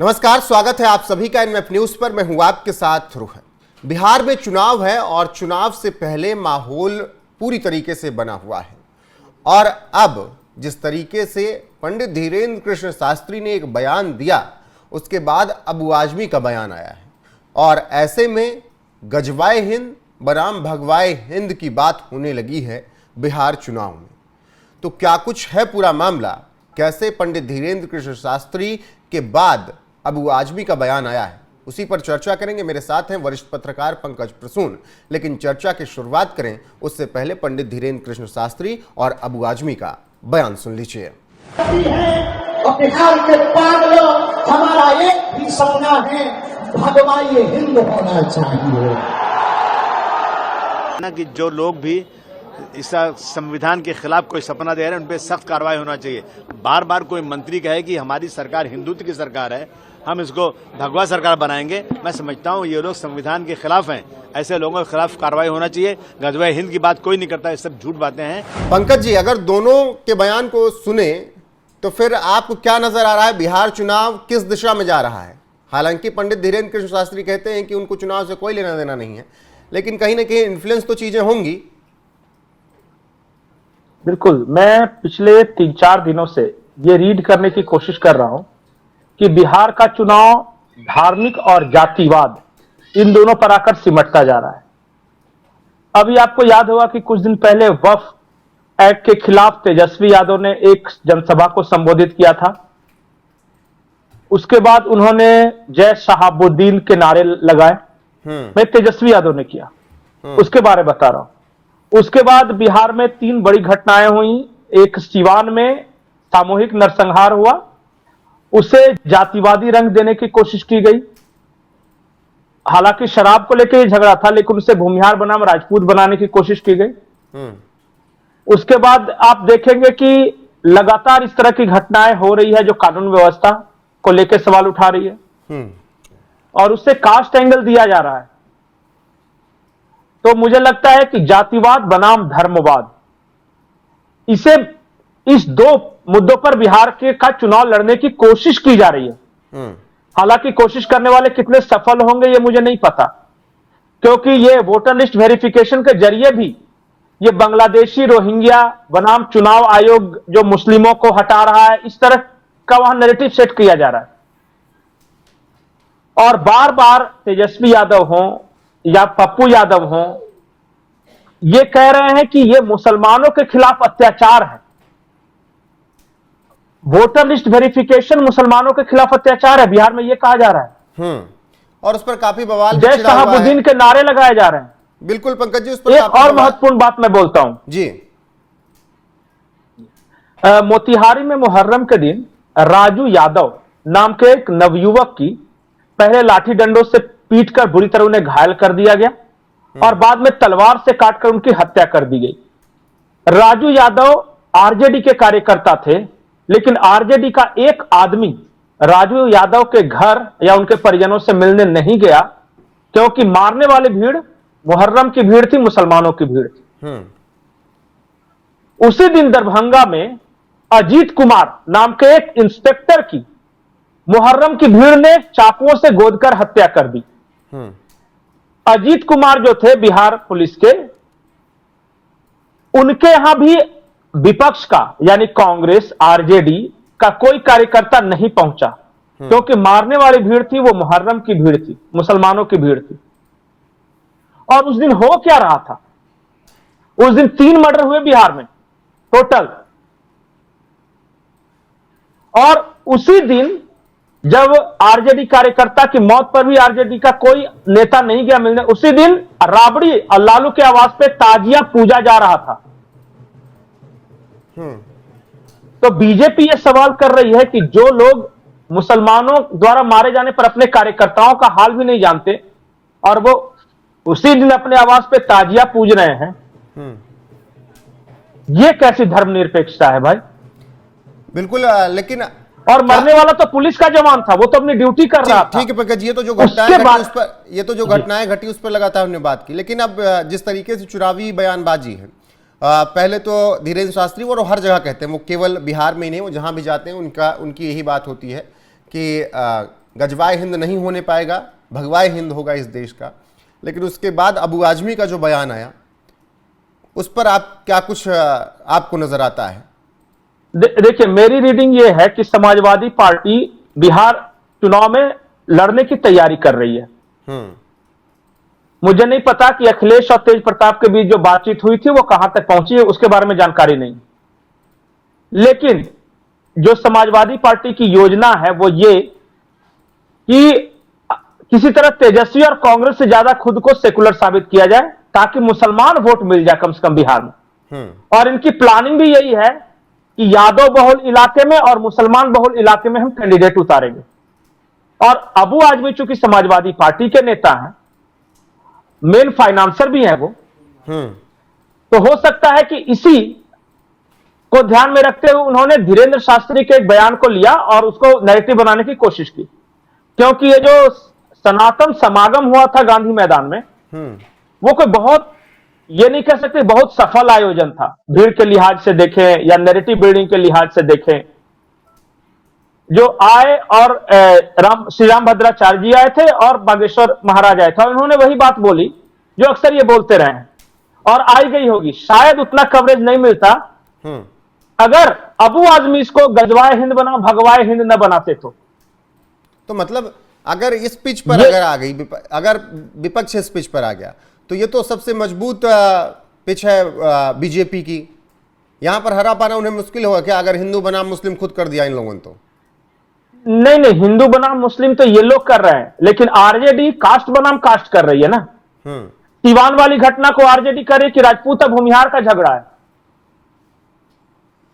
नमस्कार, स्वागत है आप सभी का एनएफ न्यूज पर। मैं हूं आपके साथ रोहन। बिहार में चुनाव है और चुनाव से पहले माहौल पूरी तरीके से बना हुआ है और अब जिस तरीके से पंडित धीरेन्द्र कृष्ण शास्त्री ने एक बयान दिया उसके बाद अबू आजमी का बयान आया है और ऐसे में गजवाए हिंद बनाम भगवाए हिंद की बात होने लगी है बिहार चुनाव में। तो क्या कुछ है पूरा मामला, कैसे पंडित धीरेन्द्र कृष्ण शास्त्री के बाद अबू आजमी का बयान आया है, उसी पर चर्चा करेंगे। मेरे साथ हैं वरिष्ठ पत्रकार पंकज प्रसून। लेकिन चर्चा की शुरुआत करें उससे पहले पंडित धीरेन्द्र कृष्ण शास्त्री और अबू आजमी का बयान सुन लीजिए। बिहार के पागलों, हमारा एक ही सपना है, भगवाए हिंद होना चाहिए। कि जो लोग भी इस संविधान के खिलाफ कोई सपना दे रहे हैं उन पर सख्त कार्रवाई होना चाहिए। बार बार कोई मंत्री कहे कि हमारी सरकार हिंदुत्व की सरकार है, हम इसको भगवा सरकार बनाएंगे, मैं समझता हूँ ये लोग संविधान के खिलाफ हैं। ऐसे लोगों के खिलाफ कार्रवाई होना चाहिए। गजवाए हिंद की बात कोई नहीं करता, ये सब झूठ बातें हैं। पंकज जी, अगर दोनों के बयान को सुने तो फिर आपको क्या नजर आ रहा है, बिहार चुनाव किस दिशा में जा रहा है? हालांकि पंडित धीरेन्द्र कृष्ण शास्त्री कहते हैं कि उनको चुनाव से कोई लेना देना नहीं है, लेकिन कहीं ना कहीं इन्फ्लुएंस तो चीजें होंगी। बिल्कुल, मैं पिछले 3-4 दिनों से ये रीड करने की कोशिश कर रहा हूं कि बिहार का चुनाव धार्मिक और जातिवाद इन दोनों पर आकर सिमटता जा रहा है। अभी आपको याद होगा कि कुछ दिन पहले वक्फ एक्ट के खिलाफ तेजस्वी यादव ने एक जनसभा को संबोधित किया था। उसके बाद उन्होंने जय शहाबुद्दीन के नारे लगाए। मैं तेजस्वी यादव ने किया, उसके बारे में बता रहा हूं। उसके बाद बिहार में 3 बड़ी घटनाएं हुई। एक सीवान में सामूहिक नरसंहार हुआ, उसे जातिवादी रंग देने की कोशिश की गई। हालांकि शराब को लेकर ही झगड़ा था, लेकिन उसे भूमिहार बनाम राजपूत बनाने की कोशिश की गई। उसके बाद आप देखेंगे कि लगातार इस तरह की घटनाएं हो रही है जो कानून व्यवस्था को लेकर सवाल उठा रही है और उससे कास्ट एंगल दिया जा रहा है। तो मुझे लगता है कि जातिवाद बनाम धर्मवाद, इस 2 मुद्दों पर बिहार का चुनाव लड़ने की कोशिश की जा रही है। हालांकि कोशिश करने वाले कितने सफल होंगे ये मुझे नहीं पता, क्योंकि ये वोटर लिस्ट वेरिफिकेशन के जरिए भी ये बांग्लादेशी रोहिंग्या बनाम चुनाव आयोग जो मुस्लिमों को हटा रहा है, इस तरह का वहां नैरेटिव सेट किया जा रहा है। और बार बार तेजस्वी यादव हों या पप्पू यादव हों, ये कह रहे हैं कि ये मुसलमानों के खिलाफ अत्याचार है। वोटर लिस्ट वेरिफिकेशन मुसलमानों के खिलाफ अत्याचार है, बिहार में ये कहा जा रहा है। और उस पर काफी बवाल, जय शहाबुद्दीन के नारे लगाए जा रहे हैं। बिल्कुल पंकज जी, उस पर एक और महत्वपूर्ण बात मैं बोलता हूं जी। मोतिहारी में मुहर्रम के दिन राजू यादव नाम के एक नवयुवक की पहले लाठी डंडों से पीटकर बुरी तरह उन्हें घायल कर दिया गया और बाद में तलवार से काटकर उनकी हत्या कर दी गई। राजू यादव आरजेडी के कार्यकर्ता थे, लेकिन आरजेडी का एक आदमी राजू यादव के घर या उनके परिजनों से मिलने नहीं गया, क्योंकि मारने वाली भीड़ मुहर्रम की भीड़ थी, मुसलमानों की भीड़ थी। उसी दिन दरभंगा में अजीत कुमार नाम के एक इंस्पेक्टर की मुहर्रम की भीड़ ने चाकुओं से गोदकर हत्या कर दी। अजीत कुमार जो थे बिहार पुलिस के, उनके यहां भी विपक्ष का यानी कांग्रेस आरजेडी का कोई कार्यकर्ता नहीं पहुंचा, क्योंकि मारने वाली भीड़ थी वो मुहर्रम की भीड़ थी, मुसलमानों की भीड़ थी। और उस दिन हो क्या रहा था? उस दिन 3 मर्डर हुए बिहार में टोटल। और उसी दिन जब आरजेडी कार्यकर्ता की मौत पर भी आरजेडी का कोई नेता नहीं गया मिलने, उसी दिन राबड़ी और लालू के आवास पे ताजिया पूजा जा रहा था। तो बीजेपी ये सवाल कर रही है कि जो लोग मुसलमानों द्वारा मारे जाने पर अपने कार्यकर्ताओं का हाल भी नहीं जानते और वो उसी दिन अपने आवास पे ताजिया पूज रहे हैं, ये कैसी धर्मनिरपेक्षता है भाई? बिल्कुल, लेकिन और मरने वाला तो पुलिस का जवान था, वो तो अपनी ड्यूटी कर रहा था। ठीक है पंकज, ये तो जो घटनाएं घटी उस पर, ये तो जो घटनाएं घटी उस पर लगातार हमने बात की। लेकिन अब जिस तरीके से चुनावी बयानबाजी है, पहले तो धीरेन्द्र शास्त्री वो हर जगह कहते हैं, वो केवल बिहार में ही नहीं, वो जहां भी जाते हैं उनकी यही बात होती है कि गजवाए हिंद नहीं होने पाएगा, भगवाए हिंद होगा इस देश का। लेकिन उसके बाद अबू आजमी का जो बयान आया, उस पर आप क्या कुछ आपको नजर आता है? देखिए, मेरी रीडिंग ये है कि समाजवादी पार्टी बिहार चुनाव में लड़ने की तैयारी कर रही है। मुझे नहीं पता कि अखिलेश और तेज प्रताप के बीच जो बातचीत हुई थी वो कहां तक पहुंची है, उसके बारे में जानकारी नहीं। लेकिन जो समाजवादी पार्टी की योजना है वो ये कि किसी तरह तेजस्वी और कांग्रेस से ज्यादा खुद को सेकुलर साबित किया जाए ताकि मुसलमान वोट मिल जाए कम से कम बिहार में। और इनकी प्लानिंग भी यही है कि यादव बहुल इलाके में और मुसलमान बहुल इलाके में हम कैंडिडेट उतारेंगे। और अबू आजमी चूंकि समाजवादी पार्टी के नेता हैं, मेन फाइनेंसर भी है वो, तो हो सकता है कि इसी को ध्यान में रखते हुए उन्होंने धीरेन्द्र शास्त्री के एक बयान को लिया और उसको नैरेटिव बनाने की कोशिश की। क्योंकि ये जो सनातन समागम हुआ था गांधी मैदान में, वो कोई बहुत, ये नहीं कह सकते बहुत सफल आयोजन था। भीड़ के लिहाज से देखें या नैरेटिव बिल्डिंग के लिहाज से देखें, जो आए और श्री राम भद्राचार्य जी आए थे और बागेश्वर महाराज आए थे, और उन्होंने वही बात बोली जो अक्सर ये बोलते रहे हैं और आई गई होगी। शायद उतना कवरेज नहीं मिलता अगर अबू आजमी इसको गजवाए हिंद बना भगवाए हिंद न बनाते तो मतलब अगर इस पिच पर अगर आ गई, अगर विपक्ष इस पिच पर आ गया तो ये तो सबसे मजबूत पिच है बीजेपी की। यहां पर हरा पाना उन्हें मुश्किल होगा क्या अगर हिंदू बनाम मुस्लिम खुद कर दिया इन लोगों ने तो? नहीं, हिंदू बनाम मुस्लिम तो ये लोग कर रहे हैं, लेकिन आरजेडी कास्ट बनाम कास्ट कर रही है ना। सीवान वाली घटना को आरजेडी कर रही है कि राजपूत और भूमिहार का झगड़ा है,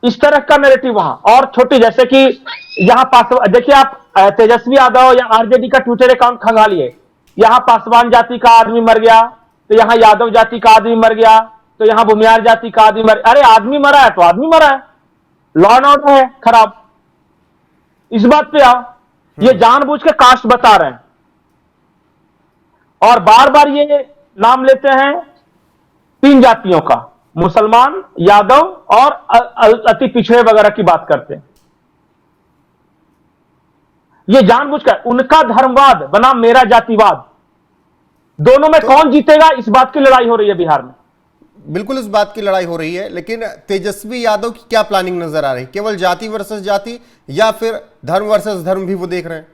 इस तरह का नैरेटिव वहां। और छोटी, जैसे कि यहां पासवान, देखिए आप तेजस्वी यादव या आरजेडी का ट्विटर अकाउंट खंगालिए, यहां पासवान जाति का आदमी मर गया तो यहां यादव जाति का आदमी मर गया, तो यहां भूमिहार जाति का आदमी मर, अरे आदमी मरा है तो आदमी मरा है, लॉ एंड ऑर्डर है खराब। इस बात पे आओ, ये जानबूझ के कास्ट बता रहे हैं और बार बार ये नाम लेते हैं 3 जातियों का, मुसलमान, यादव और अति पिछड़े वगैरह की बात करते हैं। ये जानबूझकर उनका धर्मवाद बना मेरा जातिवाद, दोनों में कौन जीतेगा इस बात की लड़ाई हो रही है बिहार में। बिल्कुल इस बात की लड़ाई हो रही है, लेकिन तेजस्वी यादव की क्या प्लानिंग नजर आ रही है? केवल जाति वर्सेस जाति या फिर धर्म वर्सेस धर्म भी वो देख रहे हैं?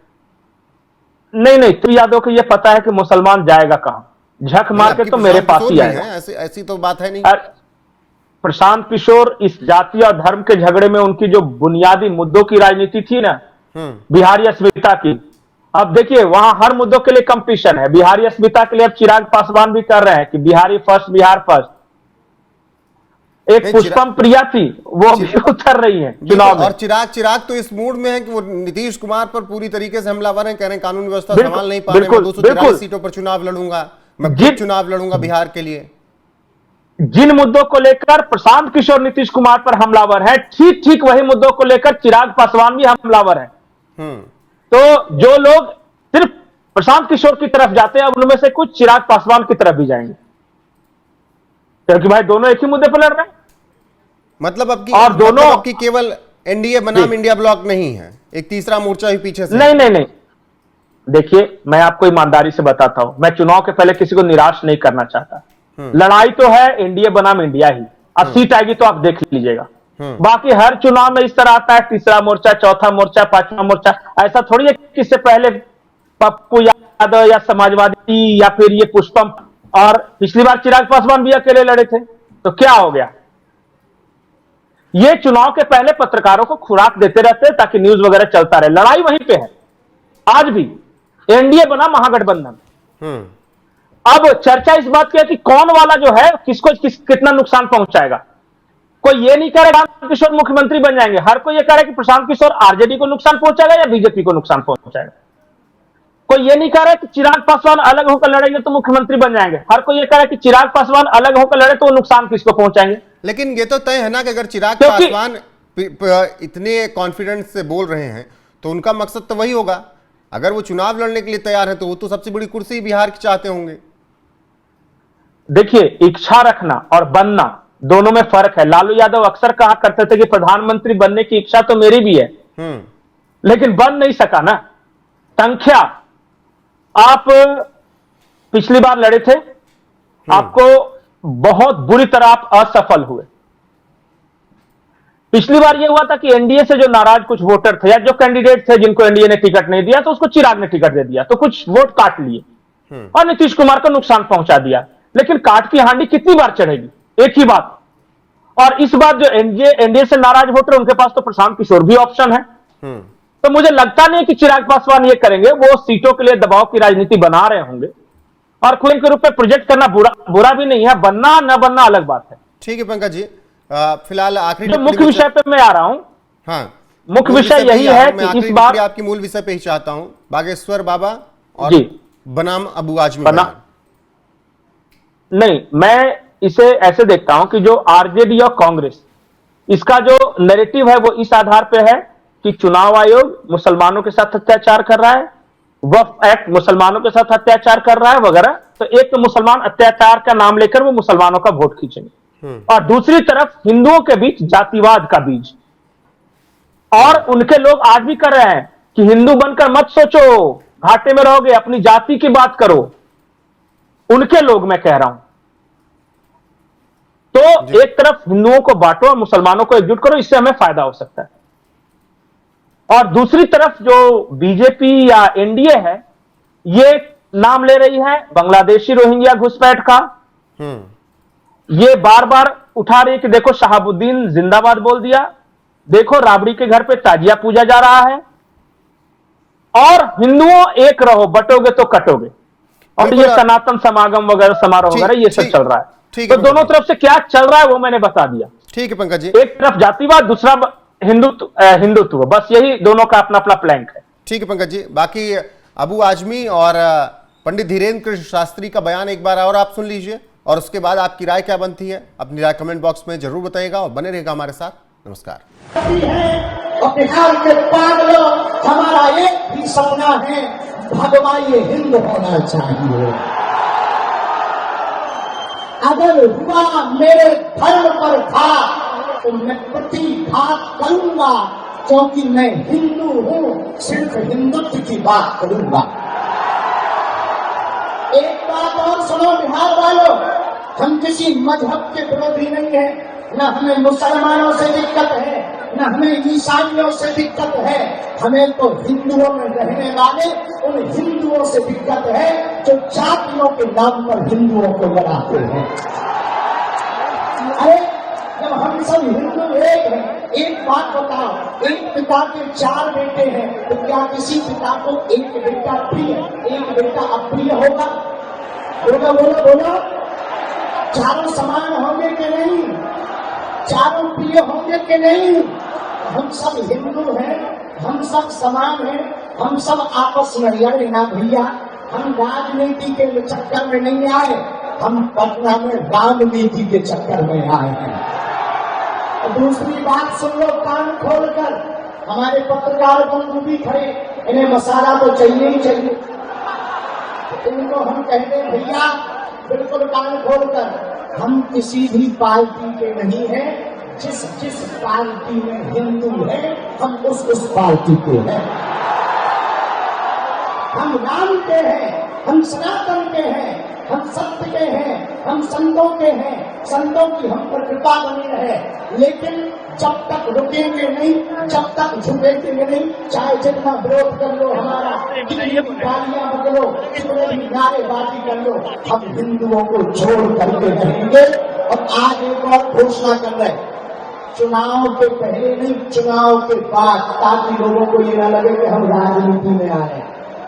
नहीं, तो यादव को ये पता है कि मुसलमान जाएगा कहां, झक मार के तो मेरे पास ही आएगा। ऐसी तो बात है नहीं। प्रशांत किशोर इस जाति और धर्म के झगड़े में उनकी जो बुनियादी मुद्दों की राजनीति थी ना, बिहारी अस्मिता की, अब देखिए वहां हर मुद्दों के लिए कंपटीशन है। बिहारी अस्मिता के लिए अब चिराग पासवान भी कर रहे हैं कि बिहारी फर्स्ट, बिहार फर्स्ट। एक पुष्पम प्रिया थी, वो भी उतर रही है चुनाव में। और चिराग तो इस मूड में है कि वो नीतीश कुमार पर पूरी तरीके से हमलावर हैं, कह रहे हैं कानून व्यवस्था संभाल नहीं पा रहे, मैं 243 सीटों पर चुनाव लड़ूंगा, मैं खुद चुनाव लड़ूंगा बिहार के लिए। जिन मुद्दों को लेकर प्रशांत किशोर नीतीश कुमार पर हमलावर है, ठीक ठीक वही मुद्दों को लेकर चिराग पासवान भी हमलावर है। तो जो लोग सिर्फ प्रशांत किशोर की तरफ जाते हैं, अब उनमें से कुछ चिराग पासवान की तरफ भी जाएंगे, क्योंकि भाई दोनों एक ही मुद्दे पर लड़ रहे हैं। मतलब अब की, और दोनों मतलब की केवल एनडीए बनाम इंडिया ब्लॉक नहीं है, एक तीसरा मोर्चा भी पीछे से। नहीं, देखिए मैं आपको ईमानदारी से बताता हूं, मैं चुनाव के पहले किसी को निराश नहीं करना चाहता। लड़ाई तो है एनडीए बनाम इंडिया ही, अब सीट आएगी तो आप देख लीजिएगा। बाकी हर चुनाव में इस तरह आता है, तीसरा मोर्चा, चौथा मोर्चा, पांचवा मोर्चा, ऐसा थोड़ी है कि इससे पहले पप्पू यादव या समाजवादी या फिर ये पुष्पम, और पिछली बार चिराग पासवान भी अकेले लड़े थे, तो क्या हो गया। ये चुनाव के पहले पत्रकारों को खुराक देते रहते हैं ताकि न्यूज वगैरह चलता रहे। लड़ाई वहीं पे है आज भी, एनडीए बना महागठबंधन। अब चर्चा इस बात की है कि कौन वाला जो है किसको कितना नुकसान पहुंचाएगा। कोई ये नहीं कह रहा प्रशांत किशोर मुख्यमंत्री बन जाएंगे, हर कोई ये कह रहा है कि प्रशांत किशोर आरजेडी को नुकसान पहुंचाएगा या बीजेपी को नुकसान पहुंचाएगा। कोई ये नहीं कह रहा है कि चिराग पासवान अलग होकर लड़ेंगे तो मुख्यमंत्री बन जाएंगे, हर कोई ये कह रहा है कि चिराग पासवान अलग होकर लड़े तो वो नुकसान किसको पहुंचाएंगे। लेकिन ये तो तय है ना कि अगर चिराग पासवान इतने कॉन्फिडेंस से बोल रहे हैं तो उनका मकसद तो वही होगा, अगर वो चुनाव लड़ने के लिए तैयार है तो वो तो सबसे बड़ी कुर्सी बिहार की चाहते होंगे। देखिए, इच्छा रखना और बनना दोनों में फर्क है। लालू यादव अक्सर कहा करते थे कि प्रधानमंत्री बनने की इच्छा तो मेरी भी है, लेकिन बन नहीं सका ना। संख्या, आप पिछली बार लड़े थे, आपको बहुत बुरी तरह आप असफल हुए। पिछली बार यह हुआ था कि एनडीए से जो नाराज कुछ वोटर थे या जो कैंडिडेट थे जिनको एनडीए ने टिकट नहीं दिया, तो उसको चिराग ने टिकट दे दिया, तो कुछ वोट काट लिए और नीतीश कुमार को नुकसान पहुंचा दिया। लेकिन काट की हांडी कितनी बार चढ़ेगी, एक ही बात। और इस बार जो एनडीए से नाराज वोटर, उनके पास तो प्रशांत किशोर भी ऑप्शन है। तो मुझे लगता नहीं कि चिराग पासवान ये करेंगे, वो सीटों के लिए दबाव की राजनीति बना रहे होंगे और खुद के रूप में प्रोजेक्ट करना बुरा भी नहीं है, बनना न बनना अलग बात है। ठीक है पंकज जी, फिलहाल आखिरी जो मुख्य विषय पे मैं आ रहा हूं, हाँ, मुख्य विषय यही है कि इस बार आपकी मूल विषय पे ही चाहता हूं, बागेश्वर बाबा और बनाम अबू आजमी नहीं, मैं इसे ऐसे देखता हूं कि जो आरजेडी और कांग्रेस, इसका जो नैरेटिव है वो इस आधार पे है कि चुनाव आयोग मुसलमानों के साथ अत्याचार कर रहा है, वक्फ एक्ट मुसलमानों के साथ अत्याचार कर रहा है वगैरह। तो एक तो मुसलमान अत्याचार का नाम लेकर वो मुसलमानों का वोट खींचेंगे, और दूसरी तरफ हिंदुओं के बीच जातिवाद का बीज। और उनके लोग आज भी कर रहे हैं कि हिंदू बनकर मत सोचो, घाटे में रहोगे, अपनी जाति की बात करो। उनके लोग मैं कह रहा हूं। तो एक तरफ हिंदुओं को बांटो और मुसलमानों को एकजुट करो, इससे हमें फायदा हो सकता है। और दूसरी तरफ जो बीजेपी या एनडीए है, ये नाम ले रही है बांग्लादेशी रोहिंग्या घुसपैठ का। ये बार बार उठा रही है कि देखो शहाबुद्दीन जिंदाबाद बोल दिया, देखो राबड़ी के घर पे ताजिया पूजा जा रहा है, और हिंदुओं एक रहो, बटोगे तो कटोगे। और ये सनातन समागम वगैरह समारोह वगैरह ये सब चल रहा है। तो दोनों तरफ से क्या चल रहा है वो मैंने बता दिया। ठीक है पंकज जी, एक तरफ जातिवाद, दूसरा हिंदुत्व, बस यही दोनों का अपना अपना प्लैंक है। ठीक है पंकज जी, बाकी अबू आजमी और पंडित धीरेन्द्र कृष्ण शास्त्री का बयान एक बार और आप सुन लीजिए, और उसके बाद आपकी राय क्या बनती है अपनी राय कमेंट बॉक्स में जरूर बताइएगा, और बने रहेगा हमारे साथ। नमस्कार। और बिहार के पागलों, हमारा एक ही सपना है, भगवान ये हिंद होना चाहिए। अगर हुआ मेरे धर्म पर घात तो मैं प्रतिघात करूंगा, क्योंकि मैं हिंदू हूं, सिर्फ हिंदुत्व की बात करूंगा। एक बात और सुनो बिहार वालों, हम किसी मजहब के विरोधी नहीं है, न हमें मुसलमानों से दिक्कत है, न हमें ईसाइयों से दिक्कत है, हमें तो हिंदुओं में रहने वाले उन हिंदुओं से दिक्कत है जो जातियों के नाम पर हिंदुओं को लड़ाते हैं। अरे जब हम सब हिंदू एक हैं, एक बात बताओ, एक पिता के 4 बेटे हैं, तो क्या किसी पिता को एक बेटा प्रिय, एक बेटा अप्रिय होगा? बोलो बोलो बोलो, चारों समान होंगे कि नहीं? चारों प्रिय होंगे कि नहीं? हम सब हिंदू हैं, हम सब समान हैं, हम सब आपस में लड़े ना भैया। हम राजनीति के चक्कर में नहीं आए, हम पटना में राजनीति के चक्कर में आए हैं। और दूसरी बात सुन लो कान खोलकर, हमारे पत्रकार बंधु भी खड़े, इन्हें मसाला तो चाहिए ही चाहिए। इनको हम कहते हैं भैया बिल्कुल कान खोलकर, हम किसी भी पार्टी के नहीं हैं, जिस जिस पार्टी में हिंदू है हम उस पार्टी के हैं। हम राम के हैं, हम सनातन के हैं, हम सत्य के हैं, हम संतों के हैं, संतों की हम पर कृपा बनी रहे। लेकिन जब तक रुकेंगे नहीं, जब तक झुकेंगे नहीं, चाहे जितना विरोध कर लो हमारा, कितनी भी गालियां बदलो, कितने भी नारेबाजी कर लो, हम हिंदुओं को छोड़ करके रहेंगे। और आज एक और घोषणा कर रहे, चुनाव के पहले नहीं, चुनाव के बाद, ताकि लोगों को ये न लगे कि हम राजनीति में आए।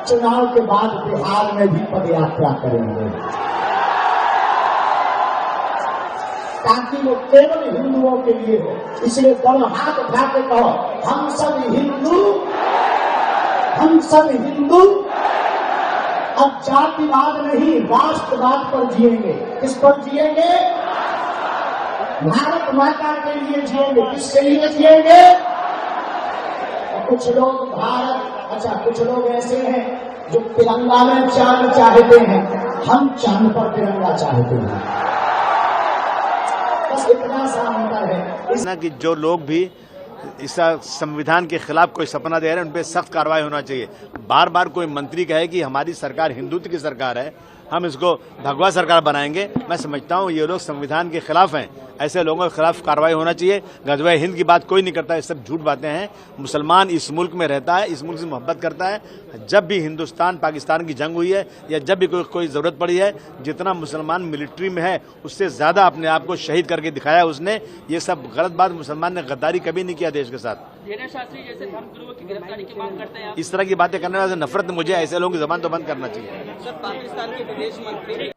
चुनाव के बाद बिहार में भी पदयात्रा करेंगे, ताकि वो केवल हिंदुओं के लिए हो। इसलिए दोनों हाथ उठा के कहो, हम सब हिंदू, हम सब हिंदू। अब जातिवाद नहीं, राष्ट्रवाद पर जिएंगे। किस पर जिएंगे? भारत माता के लिए जिएंगे। किसके लिए जिएंगे? कुछ लोग भारत, अच्छा कुछ लोग ऐसे हैं जो तिरंगा में चांद चाहते हैं, हम चांद पर तिरंगा चाहते हैं। बस इतना सा अंतर है। ना कि जो लोग भी इस संविधान के खिलाफ कोई सपना दे रहे हैं उन पे सख्त कार्रवाई होना चाहिए। बार बार कोई मंत्री कहे कि हमारी सरकार हिंदुत्व की सरकार है, हम इसको भगवा सरकार बनाएंगे, मैं समझता हूं ये लोग संविधान के खिलाफ हैं। ऐसे लोगों के खिलाफ कार्रवाई होना चाहिए। गज़वा हिंद की बात कोई नहीं करता, ये सब झूठ बातें हैं। मुसलमान इस मुल्क में रहता है, इस मुल्क से मोहब्बत करता है। जब भी हिंदुस्तान पाकिस्तान की जंग हुई है या जब भी कोई जरूरत पड़ी है, जितना मुसलमान मिलिट्री में है उससे ज्यादा अपने आप को शहीद करके दिखाया उसने। ये सब गलत बात, मुसलमान ने गद्दारी कभी नहीं किया देश के साथ। धीरेन्द्र शास्त्री जैसे धर्मगुरुओं की गिरफ्तारी की मांग करते हैं आप। इस तरह की बातें करने वाले नफरत, मुझे ऐसे लोगों की जबान तो बंद करना चाहिए। सर, पाकिस्तान के विदेश मंत्री